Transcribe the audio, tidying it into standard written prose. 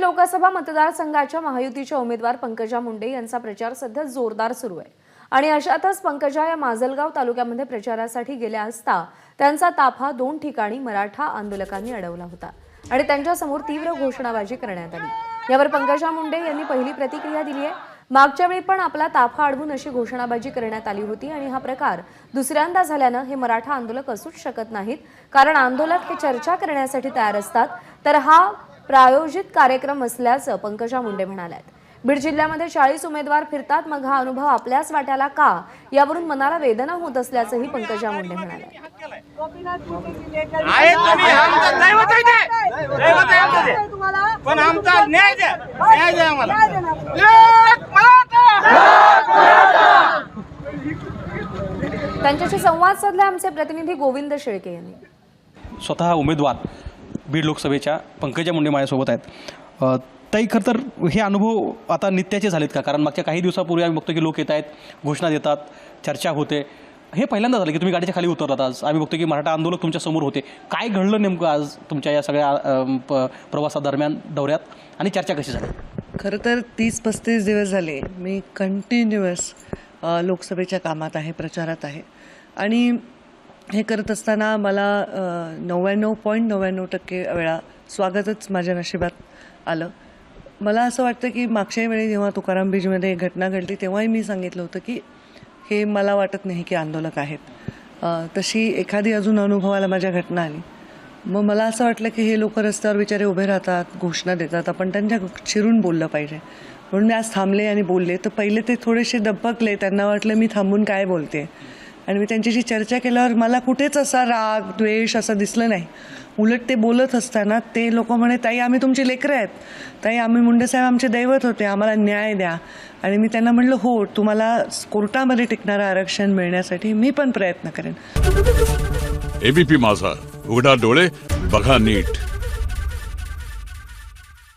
लोकसभा मतदारसंघाच्या महायुतीच्या उमेदवार पंकजा मुंडे यांचा प्रचार सध्या जोरदार सुरू आहे आणि अशातच पंकजा या माजलगाव तालुक्यामध्ये प्रचारासाठी गेल्या असता त्यांचा ताफा 2 ठिकाणी मराठा आंदोलकांनी अडवला होता आणि त्यांच्या समोर तीव्र घोषणाबाजी करण्यात आली। यावर पंकजा मुंडे यांनी पहिली प्रतिक्रिया दिली आहे। मागच्या वेळी पण आपला ताफा अडवून अशी घोषणाबाजी करण्यात आली होती आणि हा प्रकार दुसऱ्यांदा झाल्यानं हे मराठा आंदोलक असूच शकत नाहीत, कारण आंदोलक हे चर्चा करण्यासाठी तयार असतात, तर हा प्रायोजित कार्यक्रम असल्याचं पंकजा मुंडे म्हणाल्यात। बीड जिल्ह्यामध्ये 40 उमेदवार फिरतात, मग हा अनुभव आपल्याच वाट्याला का, यावरून मनाला वेदना होत असल्याचंही पंकजा मुंडे म्हणाल्या। त्यांच्याशी संवाद साधला आमचे प्रतिनिधी गोविंद शेळके यांनी। स्वतः उमेदवार बीड लोकसभेच्या पंकजा मुंडे माझ्यासोबत आहेत। ताई, खरं तर हे अनुभव आता नित्याचे झालेत का? कारण मागच्या काही दिवसापूर्वी आम्ही बघतो की लोक येत आहेत, घोषणा देतात, चर्चा होते। हे पहिल्यांदा झालं की तुम्ही गाडीच्या खाली उतरलात? आज आम्ही बघतो की मराठा आंदोलक तुमच्या समोर होते। काय घडलं नेमकं आज तुमच्या या सगळ्या प्रवासादरम्यान, दौऱ्यात, आणि चर्चा कशी झाली? खरं तर 30-35 दिवस झाले मी कंटिन्युअस लोकसभेच्या कामात आहे, प्रचारात आहे, आणि हे करत असताना मला 99.99% वेळा स्वागतच माझ्या नशिबात आलं। मला असं वाटतं की मागच्या वेळी जेव्हा तुकाराम बीजमध्ये घटना घडली तेव्हाही मी सांगितलं होतं की हे मला वाटत नाही की आंदोलक आहेत। तशी एखादी अजून अनुभवाला माझ्या घटना आली, मग मला असं वाटलं की हे लोक रस्त्यावर बिचारे उभे राहतात, घोषणा देतात, आपण त्यांच्या चिरून बोललं पाहिजे, म्हणून मी आज थांबले आणि बोलले। तर पहिले ते थोडेसे दबकले, त्यांना वाटलं मी थांबून काय बोलते, आणि मी त्यांच्याशी चर्चा केल्यावर मला कुठेच असा राग द्वेष असं दिसलं नाही। उलट ते बोलत असताना ते लोक म्हणे, ताई आम्ही तुमची लेकरं आहेत, ताई आम्ही मुंडेसाहेब आमचे दैवत होते, आम्हाला न्याय द्या। आणि मी त्यांना म्हटलं, हो, तुम्हाला कोर्टामध्ये टिकणारं आरक्षण मिळण्यासाठी मी पण प्रयत्न करेन। एबीपी माझा, उघडा डोळे बघा नीट।